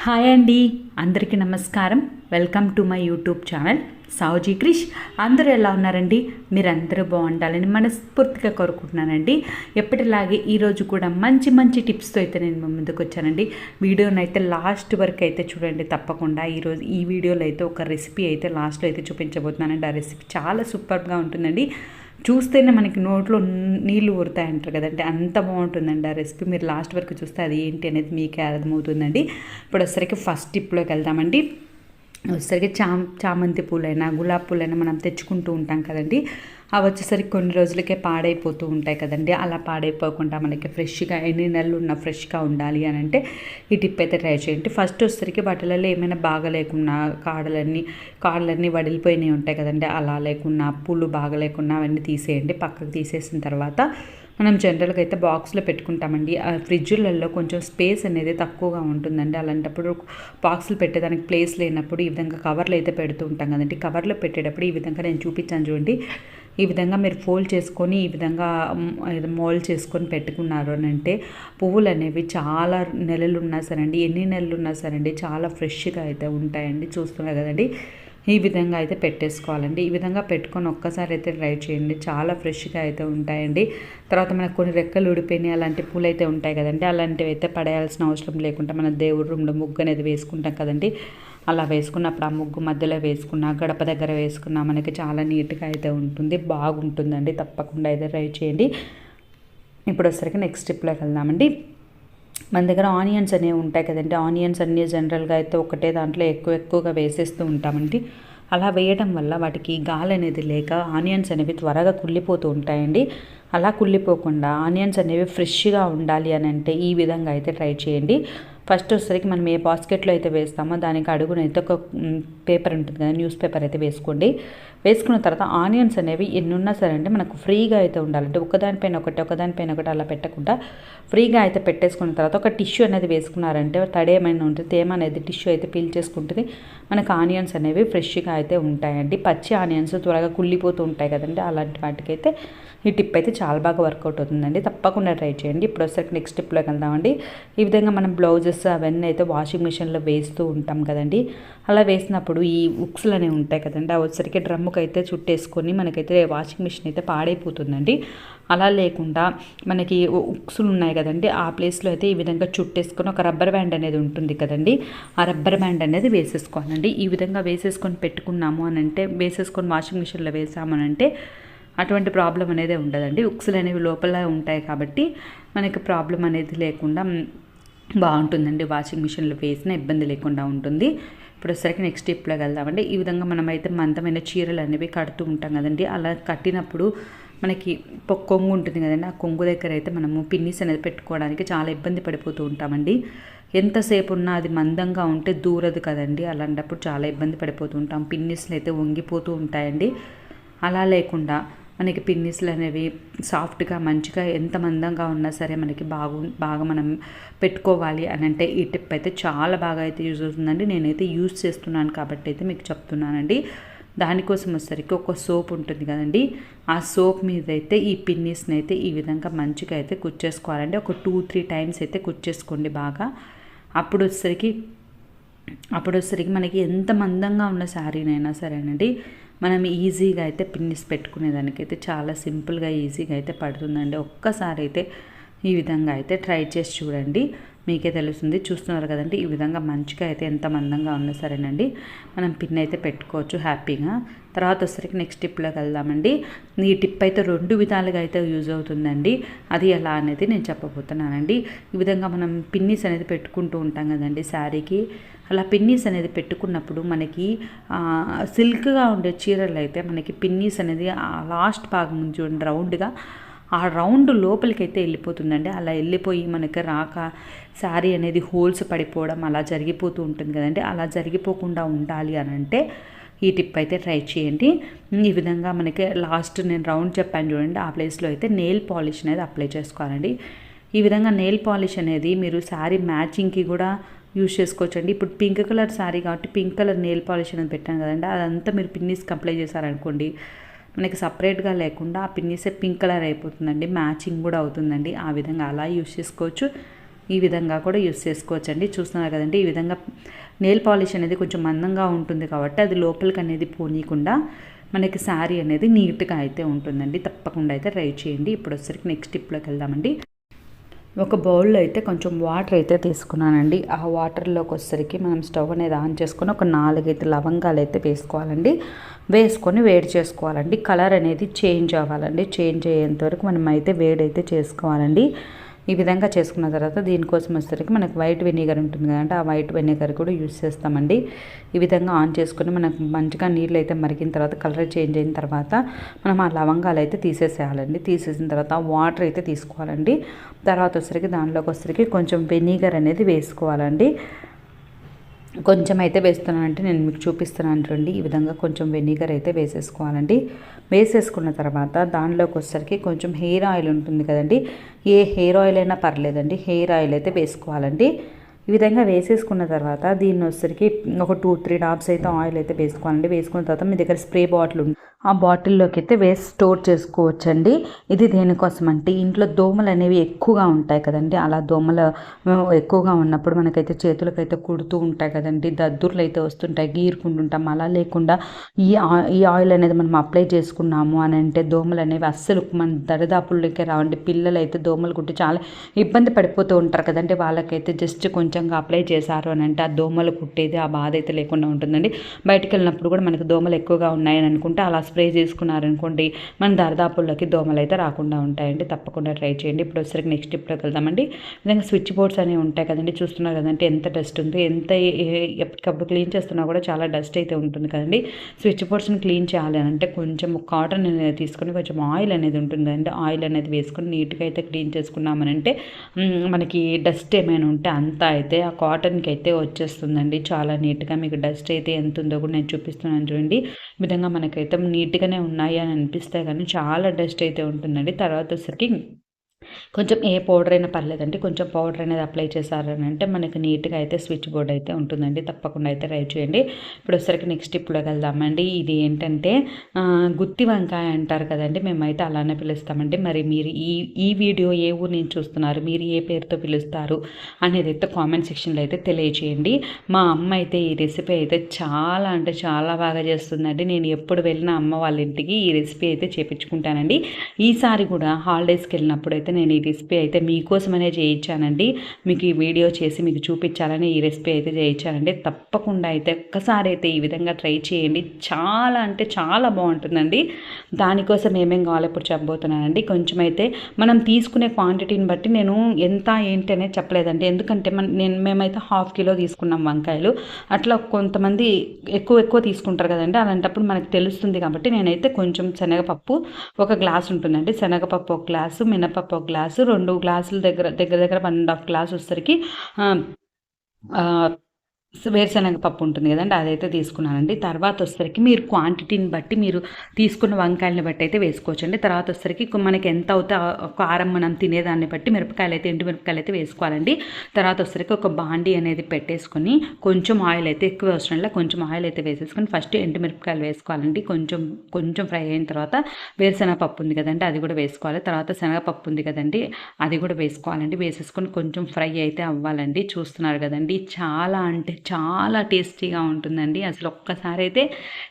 Hi అండి, అందరికీ నమస్కారం. Welcome to my YouTube channel Saoji Krish. అందరూ ఎలా ఉన్నారండి? మీరందరూ బాగుండాలని మనస్ఫూర్తిగా కోరుకుంటున్నానండి. ఎప్పటిలాగే ఈరోజు కూడా మంచి మంచి టిప్స్తో అయితే నేను మీ ముందుకు వచ్చానండి. వీడియోని అయితే లాస్ట్ వరకు అయితే చూడండి తప్పకుండా. ఈరోజు ఈ వీడియోలో అయితే ఒక రెసిపీ అయితే లాస్ట్లో అయితే చూపించబోతున్నానండి. ఆ రెసిపీ చాలా సూపర్గా ఉంటుందండి. చూస్తేనే మనకి నోట్లో నీళ్ళు ఊరుతాయంటారు కదండి, అంత బాగుంటుందండి ఆ రెసిపీ. మీరు లాస్ట్ వరకు చూస్తే అది ఏంటి అనేది మీకే అర్థమవుతుందండి. ఇప్పుడు వచ్చేసరికి ఫస్ట్ టిప్లోకి వెళ్దామండి. వచ్చేసరికి చామంతి పూలైనా గులాబీ పూలైనా మనం తెచ్చుకుంటూ ఉంటాం కదండి. అవి వచ్చేసరికి కొన్ని రోజులకే పాడైపోతూ ఉంటాయి కదండి. అలా పాడైపోకుండా మనకి ఫ్రెష్గా ఎన్ని నెలలు ఉన్న ఫ్రెష్గా ఉండాలి అని అంటే ఈ టిప్ అయితే ట్రై చేయండి. ఫస్ట్ వచ్చేసరికి వాటిలలో ఏమైనా బాగా లేకున్నా కాడలన్నీ వడిలిపోయినవి ఉంటాయి కదండి. అలా లేకున్నా పూలు బాగా లేకున్నా అవన్నీ తీసేయండి. పక్కకు తీసేసిన తర్వాత మనం జనరల్గా అయితే బాక్స్లో పెట్టుకుంటామండి. ఆ ఫ్రిడ్జ్లలో కొంచెం స్పేస్ అనేది తక్కువగా ఉంటుందండి. అలాంటప్పుడు బాక్సులు పెట్టేదానికి ప్లేస్ లేనప్పుడు ఈ విధంగా కవర్లు అయితే పెడుతూ ఉంటాం కదండి. కవర్లో పెట్టేటప్పుడు ఈ విధంగా నేను చూపించాను చూడండి. ఈ విధంగా మీరు ఫోల్డ్ చేసుకొని ఈ విధంగా మోల్డ్ చేసుకొని పెట్టుకున్నారు అని అంటే పువ్వులు అనేవి చాలా నెలలు ఉన్నా సరే అండి, ఎన్ని నెలలు ఉన్నా సరే అండి, చాలా ఫ్రెష్గా అయితే ఉంటాయండి. చూస్తున్నారు కదండి, ఈ విధంగా అయితే పెట్టేసుకోవాలండి. ఈ విధంగా పెట్టుకొని ఒక్కసారి అయితే ట్రై చేయండి, చాలా ఫ్రెష్గా అయితే ఉంటాయండి. తర్వాత మనకు కొన్ని రెక్కలు ఊడిపోయినాయి అలాంటి పూలు అయితే ఉంటాయి కదండి, అలాంటివి అయితే పడేయాల్సిన అవసరం లేకుండా మన దేవుడి రూమ్లో ముగ్గు అనేది వేసుకుంటాం కదండి. అలా వేసుకున్నప్పుడు ఆ ముగ్గు మధ్యలో వేసుకున్నా, గడప దగ్గర వేసుకున్నా మనకి చాలా నీట్గా అయితే ఉంటుంది, బాగుంటుందండి. తప్పకుండా అయితే ట్రై చేయండి. ఇప్పుడు వచ్చేసరికి నెక్స్ట్ స్టెప్లోకి వెళ్దామండి. మన దగ్గర ఆనియన్స్ అనేవి ఉంటాయి కదండి. ఆనియన్స్ అన్నీ జనరల్గా అయితే ఒకటే దాంట్లో ఎక్కువగా వేసేస్తూ ఉంటామండి. అలా వేయడం వల్ల వాటికి గాలి అనేది లేక ఆనియన్స్ అనేవి త్వరగా కుళ్ళిపోతూ ఉంటాయండి. అలా కుళ్ళిపోకుండా ఆనియన్స్ అనేవి ఫ్రెష్గా ఉండాలి అని అంటే ఈ విధంగా అయితే ట్రై చేయండి. ఫస్ట్ వచ్చేసరికి మనం ఏ బాస్కెట్లో అయితే వేస్తామో దానికి అడుగునైతే ఒక పేపర్ ఉంటుంది కదా, న్యూస్ పేపర్ అయితే వేసుకోండి. వేసుకున్న తర్వాత ఆనియన్స్ అనేవి ఎన్ని ఉన్నా సరే అంటే మనకు ఫ్రీగా అయితే ఉండాలంటే ఒకదానిపైన ఒకటి అలా పెట్టకుండా ఫ్రీగా అయితే పెట్టేసుకున్న తర్వాత ఒక టిష్యూ అనేది వేసుకున్నారంటే తడి ఏమైనా ఉంటుంది, తేమ అనేది టిష్యూ అయితే పీల్ చేసుకుంటుంది. మనకు ఆనియన్స్ అనేవి ఫ్రెష్గా అయితే ఉంటాయండి. పచ్చి ఆనియన్స్ త్వరగా కుళ్ళిపోతూ ఉంటాయి కదండి, అలాంటి వాటికైతే ఈ టిప్ అయితే చాలా బాగా వర్కౌట్ అవుతుందండి. తప్పకుండా ట్రై చేయండి. ఇప్పుడు వచ్చేసరికి నెక్స్ట్ టిప్లోకి వెళ్దామండి. ఈ విధంగా మనం బ్లౌజెస్ అవన్నీ అయితే వాషింగ్ మిషన్లో వేస్తూ ఉంటాం కదండి. అలా వేసినప్పుడు ఈ ఉక్స్లు అనేవి ఉంటాయి కదండి, అవి వచ్చేసరికి డ్రమ్ముకి అయితే చుట్టేసుకొని మనకైతే వాషింగ్ మిషన్ అయితే పాడైపోతుందండి. అలా లేకుండా మనకి ఉక్సులు ఉన్నాయి కదండి, ఆ ప్లేస్లో అయితే ఈ విధంగా చుట్టేసుకొని ఒక రబ్బర్ బ్యాండ్ అనేది ఉంటుంది కదండి, ఆ రబ్బర్ బ్యాండ్ అనేది వేసేసుకోవాలండి. ఈ విధంగా వేసేసుకొని పెట్టుకున్నాము అని అంటే, వేసేసుకొని వాషింగ్ మిషన్లో వేసాము అని అంటే అటువంటి ప్రాబ్లం అనేది ఉండదండి. ఉక్సులు అనేవి లోపల ఉంటాయి కాబట్టి మనకి ప్రాబ్లం అనేది లేకుండా బాగుంటుందండి. వాషింగ్ మిషన్లో వేసిన ఇబ్బంది లేకుండా ఉంటుంది. ఇప్పుడు వచ్చేసరికి నెక్స్ట్ స్టెప్లోకి వెళ్దామండి. ఈ విధంగా మనమైతే మందమైన చీరలు అనేవి కడుతూ ఉంటాం కదండి. అలా కట్టినప్పుడు మనకి కొంగు ఉంటుంది కదండి, ఆ కొంగు దగ్గర అయితే మనము పిన్నిస్ అనేది పెట్టుకోవడానికి చాలా ఇబ్బంది పడిపోతూ ఉంటామండి. ఎంతసేపు ఉన్నా అది మందంగా ఉంటే దూరదు కదండి, అలాంటప్పుడు చాలా ఇబ్బంది పడిపోతూ ఉంటాం. పిన్నిస్లు అయితే వంగిపోతూ ఉంటాయండి. అలా లేకుండా మనకి పిన్నిస్లు అనేవి సాఫ్ట్గా మంచిగా ఎంత మందంగా ఉన్నా సరే మనకి బాగా మనం పెట్టుకోవాలి అని అంటే ఈ టిప్ అయితే చాలా బాగా అయితే యూజ్ అవుతుందండి. నేనైతే యూజ్ చేస్తున్నాను కాబట్టి అయితే మీకు చెప్తున్నానండి. దానికోసం వచ్చేసరికి ఒక సోప్ ఉంటుంది కదండి, ఆ సోప్ మీద అయితే ఈ పిన్నిస్ని అయితే ఈ విధంగా మంచిగా అయితే కుచ్చేసుకోవాలండి. ఒక 2-3 టైమ్స్ అయితే కుచ్చేసుకోండి బాగా. అప్పుడు వచ్చేసరికి మనకి ఎంత మందంగా ఉన్న శారీనైనా సరేనండి, మనం ఈజీగా అయితే పిన్నిస్ పెట్టుకునేదానికైతే చాలా సింపుల్గా ఈజీగా అయితే పడుతుందండి. ఒక్కసారి అయితే ఈ విధంగా అయితే ట్రై చేసి చూడండి, మీకే తెలుస్తుంది. చూస్తున్నారు కదండి, ఈ విధంగా మంచిగా అయితే ఎంత మందంగా ఉన్నా సరేనండి మనం పిన్ అయితే పెట్టుకోవచ్చు హ్యాపీగా. తర్వాత వచ్చేసరికి నెక్స్ట్ టిప్లోకి వెళ్దామండి. ఈ టిప్ అయితే 2 విధాలుగా అయితే యూజ్ అవుతుందండి. అది ఎలా అనేది నేను చెప్పబోతున్నానండి. ఈ విధంగా మనం పిన్నిస్ అనేది పెట్టుకుంటూ ఉంటాం కదండి శారీకి. అలా పిన్నీస్ అనేది పెట్టుకున్నప్పుడు మనకి సిల్క్గా ఉండే చీరలు అయితే మనకి పిన్నీస్ అనేది లాస్ట్ భాగం చూడండి రౌండ్గా, ఆ రౌండ్ లోపలికైతే వెళ్ళిపోతుందండి. అలా వెళ్ళిపోయి మనకి రాక శారీ అనేది హోల్స్ పడిపోవడం అలా జరిగిపోతూ ఉంటుంది కదండి. అలా జరిగిపోకుండా ఉండాలి అని అంటే ఈ టిప్ అయితే ట్రై చేయండి. ఈ విధంగా మనకి లాస్ట్ నేను రౌండ్ చెప్పాను చూడండి, ఆ ప్లేస్లో అయితే నెయిల్ పాలిష్ అనేది అప్లై చేసుకోవాలండి. ఈ విధంగా నెయిల్ పాలిష్ అనేది మీరు శారీ మ్యాచింగ్కి కూడా యూజ్ చేసుకోవచ్చండి. ఇప్పుడు పింక్ కలర్ శారీ కాబట్టి పింక్ కలర్ నెయిల్ పాలిష్ అనేది పెట్టాను కదండి, అదంతా మీరు పిన్నీస్కి అప్లై చేశారనుకోండి, మనకి సపరేట్గా లేకుండా ఆ పిన్నీసే పింక్ కలర్ అయిపోతుందండి, మ్యాచింగ్ కూడా అవుతుందండి. ఆ విధంగా అలా యూజ్ చేసుకోవచ్చు. ఈ విధంగా కూడా యూస్ చేసుకోవచ్చండి. చూస్తున్నారు కదండి, ఈ విధంగా నెయిల్ పాలిష్ అనేది కొంచెం మందంగా ఉంటుంది కాబట్టి అది లోపలికి అనేది పోనీయకుండా మనకి శారీ అనేది నీట్గా అయితే ఉంటుందండి. తప్పకుండా అయితే ట్రై చేయండి. ఇప్పుడు వచ్చరికి నెక్స్ట్ టిప్లోకి వెళ్దామండి. ఒక బౌల్లో అయితే కొంచెం వాటర్ అయితే తీసుకున్నానండి. ఆ వాటర్లోకి వచ్చరికి మనం స్టవ్ అనేది ఆన్ చేసుకొని ఒక 4-5 లవంగాలు అయితే వేసుకోవాలండి. వేసుకొని వేడి చేసుకోవాలండి. కలర్ అనేది చేంజ్ అవ్వాలండి. చేంజ్ అయ్యేంత వరకు మనం అయితే వేడైతే చేసుకోవాలండి. ఈ విధంగా చేసుకున్న తర్వాత దీనికోసం వచ్చేసరికి మనకు వైట్ వెనిగర్ ఉంటుంది కదంటే ఆ వైట్ వెనిగర్ కూడా యూస్ చేస్తామండి. ఈ విధంగా ఆన్ చేసుకుని మనకు మంచిగా నీళ్ళు అయితే మరిగిన తర్వాత కలర్ చేంజ్ అయిన తర్వాత మనం ఆ లవంగాలు అయితే తీసేసేయాలండి. తీసేసిన తర్వాత వాటర్ అయితే తీసుకోవాలండి. తర్వాత వచ్చేసరికి దానిలోకి వచ్చేసరికి కొంచెం వెనిగర్ అనేది వేసుకోవాలండి. కొంచెం అయితే వేస్తున్నానంటే నేను మీకు చూపిస్తున్నాను చూడండి. ఈ విధంగా కొంచెం వెనిగర్ అయితే వేసేసుకోవాలండి. వేసేసుకున్న తర్వాత దానిలోకి వచ్చేసరికి కొంచెం హెయిర్ ఆయిల్ ఉంటుంది కదండి, ఏ హెయిర్ ఆయిల్ అయినా పర్లేదండి, హెయిర్ ఆయిల్ అయితే వేసుకోవాలండి. ఈ విధంగా వేసేసుకున్న తర్వాత దీన్ని వచ్చేసరికి ఒక 2-3 డ్రాప్స్ అయితే ఆయిల్ అయితే వేసుకోవాలండి. వేసుకున్న తర్వాత మీ దగ్గర స్ప్రే బాటిల్ ఉంది, ఆ బాటిల్లోకి అయితే వేసి స్టోర్ చేసుకోవచ్చండి. ఇది దేనికోసం అంటే ఇంట్లో దోమలు అనేవి ఎక్కువగా ఉంటాయి కదండి. అలా దోమలు ఎక్కువగా ఉన్నప్పుడు మనకైతే చేతులకైతే కుడుతూ ఉంటాయి కదండి, దద్దుర్లు అయితే వస్తుంటాయి, గీరుకుంటుంటాం. అలా లేకుండా ఈ ఆయిల్ అనేది మనం అప్లై చేసుకున్నాము అని అంటే దోమలు అనేవి అస్సలు మన దరిదాపుల్లోకే రావండి. పిల్లలు అయితే దోమలు కుట్టి చాలా ఇబ్బంది పడిపోతూ ఉంటారు కదండి. వాళ్ళకైతే జస్ట్ కొంచెంగా అప్లై చేశారు అని అంటే ఆ దోమలు కుట్టేది ఆ బాధ అయితే లేకుండా ఉంటుందండి. బయటకు వెళ్ళినప్పుడు కూడా మనకు దోమలు ఎక్కువగా ఉన్నాయని అనుకుంటే అలా స్ప్రే చేసుకున్నారనుకోండి మన దరిదాపుల్లోకి దోమలు అయితే రాకుండా ఉంటాయండి. తప్పకుండా ట్రై చేయండి. ఇప్పుడు వచ్చేసరికి నెక్స్ట్ టిప్లోకి వెళ్దామండి. విధంగా స్విచ్ బోర్డ్స్ అనేవి ఉంటాయి కదండి, చూస్తున్నారు కదంటే ఎంత డస్ట్ ఉందో, ఎంత ఎప్పటికప్పుడు క్లీన్ చేస్తున్నా కూడా చాలా డస్ట్ అయితే ఉంటుంది కదండి. స్విచ్ బోర్డ్స్ని క్లీన్ చేయాలి అని అంటే కొంచెం కాటన్ అనేది తీసుకొని కొంచెం ఆయిల్ అనేది ఉంటుంది కదండి, ఆయిల్ అనేది వేసుకొని నీట్గా అయితే క్లీన్ చేసుకున్నామని అంటే మనకి డస్ట్ ఏమైనా ఉంటే అంతా అయితే ఆ కాటన్కి అయితే వచ్చేస్తుందండి. చాలా నీట్గా మీకు డస్ట్ అయితే ఎంత ఉందో కూడా నేను చూపిస్తున్నాను చూడండి. ఈ విధంగా మనకైతే నీట్గానే ఉన్నాయి అని అనిపిస్తాయి కానీ చాలా డస్ట్ అయితే ఉంటుందండి. తర్వాత వచ్చేసరికి కొంచెం ఏ పౌడర్ అయినా పర్లేదండి, కొంచెం పౌడర్ అనేది అప్లై చేశారని అంటే మనకి నీట్గా అయితే స్విచ్ బోర్డ్ అయితే ఉంటుందండి. తప్పకుండా అయితే ట్రై చేయండి. ఇప్పుడు వచ్చరికి నెక్స్ట్ టిప్లోకి వెళ్దామండి. ఇది ఏంటంటే గుత్తి వంకాయ అంటారు కదండి, మేమైతే అలానే పిలుస్తామండి. మరి మీరు ఈ వీడియో ఏ ఊరు నుంచి చూస్తున్నారు, మీరు ఏ పేరుతో పిలుస్తారు అనేది అయితే కామెంట్ సెక్షన్లో అయితే తెలియచేయండి. మా అమ్మ అయితే ఈ రెసిపీ అయితే చాలా అంటే చాలా బాగా చేస్తుందండి. నేను ఎప్పుడు వెళ్ళిన అమ్మ వాళ్ళ ఇంటికి ఈ రెసిపీ అయితే చేపించుకుంటానండి. ఈసారి కూడా హాలిడేస్కి వెళ్ళినప్పుడు అయితే నేను ఈ రెసిపీ అయితే మీకోసమనే చేయించానండి. మీకు ఈ వీడియో చేసి మీకు చూపించాలని ఈ రెసిపీ అయితే చేయించానండి. తప్పకుండా అయితే ఒక్కసారి అయితే ఈ విధంగా ట్రై చేయండి. చాలా అంటే చాలా బాగుంటుందండి. దానికోసం ఏమేం కావాలో ఇప్పుడు చెప్పబోతున్నానండి. కొంచెం అయితే మనం తీసుకునే క్వాంటిటీని బట్టి నేను ఎంత ఏంటి అనేది చెప్పలేదండి. ఎందుకంటే మేమైతే 1/2 కిలో తీసుకున్నాం వంకాయలు. అట్లా కొంతమంది ఎక్కువ తీసుకుంటారు కదండి, అలాంటప్పుడు మనకు తెలుస్తుంది కాబట్టి నేనైతే కొంచెం శనగపప్పు 1 గ్లాస్ ఉంటుందండి, శనగపప్పు 1 గ్లాసు, మినపప్పు 1 గ్లాసు, 2 గ్లాసుల దగ్గర 1.5 గ్లాస్ వచ్చేసరికి వేరుశనగ పప్పు ఉంటుంది కదండి, అదైతే తీసుకున్నానండి. తర్వాత వచ్చేసరికి మీరు క్వాంటిటీని బట్టి మీరు తీసుకున్న వంకాయలని బట్టి అయితే వేసుకోవచ్చండి. తర్వాత వచ్చేసరికి మనకి ఎంత అవుతే కారం మనం తినేదాన్ని బట్టి మిరపకాయలు అయితే ఎండు మిరపకాయలు అయితే వేసుకోవాలండి. తర్వాత వచ్చేసరికి ఒక బాండీ అనేది పెట్టేసుకొని కొంచెం ఆయిల్ అయితే ఎక్కువ అవసరం లేదు, కొంచెం ఆయిల్ అయితే వేసేసుకొని ఫస్ట్ ఎండు మిరపకాయలు వేసుకోవాలండి. కొంచెం ఫ్రై అయిన తర్వాత వేరుశనగ పప్పు ఉంది కదండి అది కూడా వేసుకోవాలి. తర్వాత శనగపప్పు ఉంది కదండి అది కూడా వేసుకోవాలండి. వేసేసుకొని కొంచెం ఫ్రై అయితే అవ్వాలండి. చూస్తున్నారు కదండి, చాలా అంటే చాలా టేస్టీగా ఉంటుందండి. అసలు ఒక్కసారి అయితే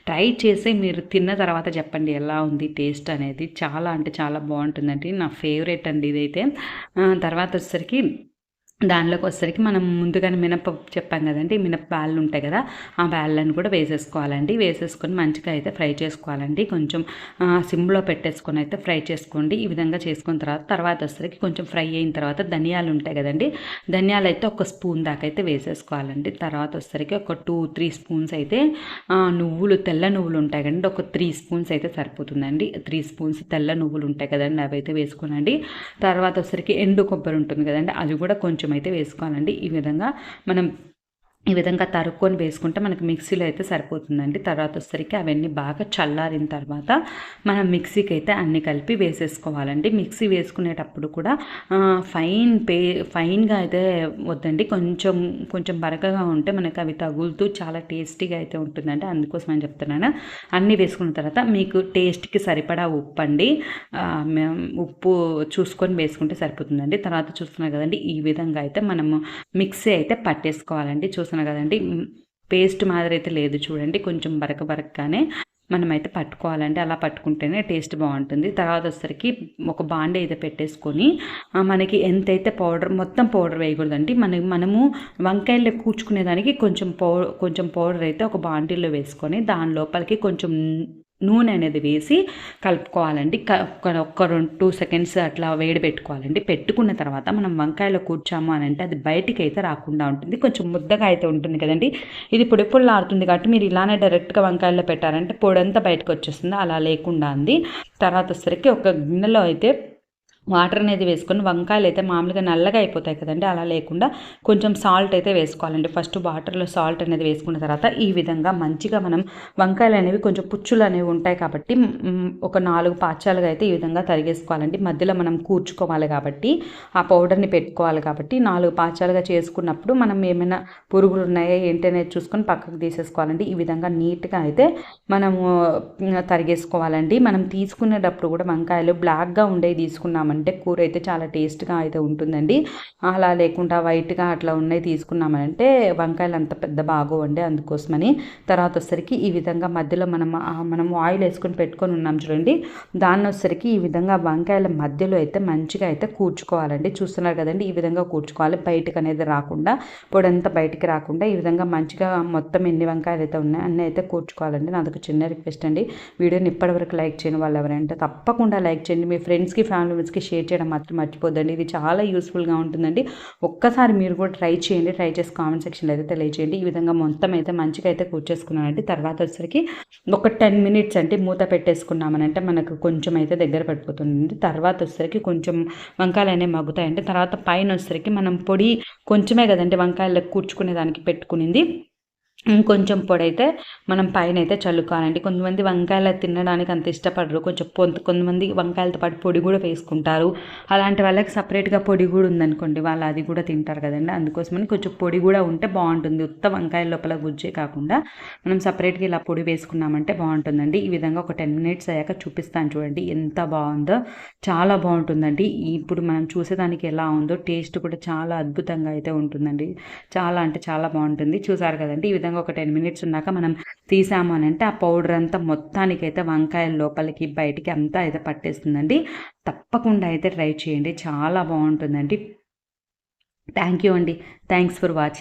ట్రై చేసి మీరు తిన్న తర్వాత చెప్పండి ఎలా ఉంది టేస్ట్ అనేది. చాలా అంటే చాలా బాగుంటుందండి. నా ఫేవరెట్ అండి ఇదైతే. తర్వాత వచ్చేసరికి దానిలోకి వచ్చేసరికి మనం ముందుగానే మినపప్పు చెప్పాం కదండి, మినప బ్యాళ్ళు ఉంటాయి కదా, ఆ బ్యాళ్ళని కూడా వేసేసుకోవాలండి. వేసేసుకొని మంచిగా అయితే ఫ్రై చేసుకోవాలండి. కొంచెం సిమ్లో పెట్టేసుకొని అయితే ఫ్రై చేసుకోండి. ఈ విధంగా చేసుకున్న తర్వాత వచ్చేసరికి కొంచెం ఫ్రై అయిన తర్వాత ధనియాలు ఉంటాయి కదండి, ధనియాలు అయితే 1 స్పూన్ దాకా అయితే వేసేసుకోవాలండి. తర్వాత వచ్చేసరికి ఒక 2-3 స్పూన్స్ అయితే నువ్వులు, తెల్ల నువ్వులు ఉంటాయి కదండి, ఒక 3 స్పూన్స్ అయితే సరిపోతుందండి. 3 స్పూన్స్ తెల్ల నువ్వులు ఉంటాయి కదండి అవి అయితే వేసుకోనండి. తర్వాత వచ్చేసరికి ఎండు కొబ్బరి ఉంటుంది కదండి అది కూడా కొంచెం అయితే వేసుకోవాలండి. ఈ విధంగా మనం ఈ విధంగా తరుక్కొని వేసుకుంటే మనకి మిక్సీలో అయితే సరిపోతుందండి. తర్వాత వచ్చేసరికి అవన్నీ బాగా చల్లారిన తర్వాత మనం మిక్సీకి అయితే అన్నీ కలిపి వేసేసుకోవాలండి. మిక్సీ వేసుకునేటప్పుడు కూడా ఫైన్గా అయితే వద్దండి, కొంచెం కొంచెం బరకగా ఉంటే మనకి అవి తగులుతూ చాలా టేస్టీగా అయితే ఉంటుందండి. అందుకోసం అని చెప్తున్నాను. అన్నీ వేసుకున్న తర్వాత మీకు టేస్ట్కి సరిపడా ఉప్పు అండి, ఉప్పు చూసుకొని వేసుకుంటే సరిపోతుందండి. తర్వాత చూస్తున్నారు కదండి, ఈ విధంగా అయితే మనము మిక్సీ అయితే పట్టేసుకోవాలండి. చూస్తున్నారు కదండి, పేస్ట్ మాదిరి అయితే లేదు చూడండి, కొంచెం బరకగానే మనమైతే పట్టుకోవాలండి. అలా పట్టుకుంటేనే టేస్ట్ బాగుంటుంది. తర్వాత వచ్చేసరికి ఒక బాండీ అయితే పెట్టేసుకొని మనకి ఎంతైతే పౌడర్, మొత్తం పౌడర్ వేయకూడదండి. మనము వంకాయలు కూర్చుకునేదానికి కొంచెం పౌడర్ అయితే ఒక బాండీలో వేసుకొని దాని లోపలికి కొంచెం నూనె అనేది వేసి కలుపుకోవాలండి. ఒక 2 సెకండ్స్ అట్లా వేడి పెట్టుకోవాలండి. పెట్టుకున్న తర్వాత మనం వంకాయలో కూర్చాము అని అంటే అది బయటికి అయితే రాకుండా ఉంటుంది. కొంచెం ముద్దగా అయితే ఉంటుంది కదండి. ఇది పొడి పొడిలాడుతుంది కాబట్టి మీరు ఇలానే డైరెక్ట్గా వంకాయల్లో పెట్టారంటే పొడంతా బయటకు వచ్చేస్తుంది. అలా లేకుండా ఉంది. తర్వాత వచ్చేసరికి ఒక గిన్నెలో అయితే వాటర్ అనేది వేసుకొని, వంకాయలు అయితే మామూలుగా నల్లగా అయిపోతాయి కదండి, అలా లేకుండా కొంచెం సాల్ట్ అయితే వేసుకోవాలండి. ఫస్ట్ వాటర్లో సాల్ట్ అనేది వేసుకున్న తర్వాత ఈ విధంగా మంచిగా మనం వంకాయలు అనేవి కొంచెం పుచ్చులు అనేవి ఉంటాయి కాబట్టి ఒక 4 పాచాలుగా అయితే ఈ విధంగా తరిగేసుకోవాలండి. మధ్యలో మనం కూర్చుకోవాలి కాబట్టి ఆ పౌడర్ని పెట్టుకోవాలి కాబట్టి 4 పాచాలుగా చేసుకున్నప్పుడు మనం ఏమైనా పురుగులు ఉన్నాయో ఏంటనేది చూసుకొని పక్కకు తీసేసుకోవాలండి. ఈ విధంగా నీట్గా అయితే మనము తరిగేసుకోవాలండి. మనం తీసుకునేటప్పుడు కూడా వంకాయలు బ్లాక్గా ఉండేవి తీసుకున్నామంటే కూర అయితే చాలా టేస్ట్గా అయితే ఉంటుందండి. అలా లేకుండా వైట్గా అట్లా ఉన్నాయి తీసుకున్నామంటే వంకాయలు అంత పెద్ద బాగోవండి. అందుకోసమని తర్వాత వచ్చేసరికి ఈ విధంగా మధ్యలో మనం ఆయిల్ వేసుకొని పెట్టుకొని ఉన్నాం చూడండి, దాన్ని వచ్చేసరికి ఈ విధంగా వంకాయల మధ్యలో అయితే మంచిగా అయితే కూర్చుకోవాలండి. చూస్తున్నారు కదండి, ఈ విధంగా కూర్చుకోవాలి. బయటకు అనేది రాకుండా, పొడంతా బయటికి రాకుండా ఈ విధంగా మంచిగా మొత్తం ఎన్ని వంకాయలు అయితే ఉన్నాయి అన్నీ అయితే కూర్చుకోవాలండి. నాదొక చిన్న రిక్వెస్ట్ అండి, వీడియోని ఇప్పటివరకు లైక్ చేయని వాళ్ళు ఎవరంటే తప్పకుండా లైక్ చేయండి. మీ ఫ్రెండ్స్కి, ఫ్యామిలీ మెంబర్స్కి షేర్ చేయడం మాత్రం మర్చిపోద్దండి. ఇది చాలా యూస్ఫుల్గా ఉంటుందండి. ఒక్కసారి మీరు కూడా ట్రై చేయండి. ట్రై చేసి కామెంట్ సెక్షన్లో అయితే తెలియజేయండి. ఈ విధంగా మొత్తం అయితే మంచిగా అయితే కూర్చేసుకున్నానండి. తర్వాత వచ్చేసరికి ఒక 10 మినిట్స్ అంటే మూత పెట్టేసుకున్నామనంటే మనకు కొంచెం అయితే దగ్గర పడిపోతుంది. తర్వాత వచ్చేసరికి కొంచెం వంకాయలు అనేవి మగ్గుతాయండి. తర్వాత పైన వచ్చేసరికి మనం పొడి కొంచెమే కదండి వంకాయలు కూర్చుకునే దానికి పెట్టుకునింది, ఇంకొంచెం పొడి అయితే మనం పైన అయితే చల్లుకోవాలండి. కొంతమంది వంకాయలు తినడానికి అంత ఇష్టపడరు, కొంతమంది వంకాయలతో పాటు పొడి కూడా వేసుకుంటారు. అలాంటి వాళ్ళకి సపరేట్గా పొడి కూడా ఉందనుకోండి, వాళ్ళు అది కూడా తింటారు కదండి. అందుకోసమని కొంచెం పొడి కూడా ఉంటే బాగుంటుంది. ఉత్త వంకాయల లోపల గుజ్జే కాకుండా మనం సపరేట్గా ఇలా పొడి వేసుకున్నామంటే బాగుంటుందండి. ఈ విధంగా ఒక 10 మినిట్స్ అయ్యాక చూపిస్తాను చూడండి ఎంత బాగుందో. చాలా బాగుంటుందండి. ఇప్పుడు మనం చూసేదానికి ఎలా ఉందో టేస్ట్ కూడా చాలా అద్భుతంగా అయితే ఉంటుందండి. చాలా అంటే చాలా బాగుంటుంది. చూసారు కదండి, ఈ విధంగా ఒక 10 మినిట్స్ ఉన్నాక మనం తీసాము అని అంటే ఆ పౌడర్ అంతా మొత్తానికైతే వంకాయల లోపలికి బయటికి అంతా అయితే పట్టేస్తుందండి. తప్పకుండా అయితే ట్రై చేయండి, చాలా బాగుంటుందండి. థ్యాంక్ యూ అండి. Thanks for watching.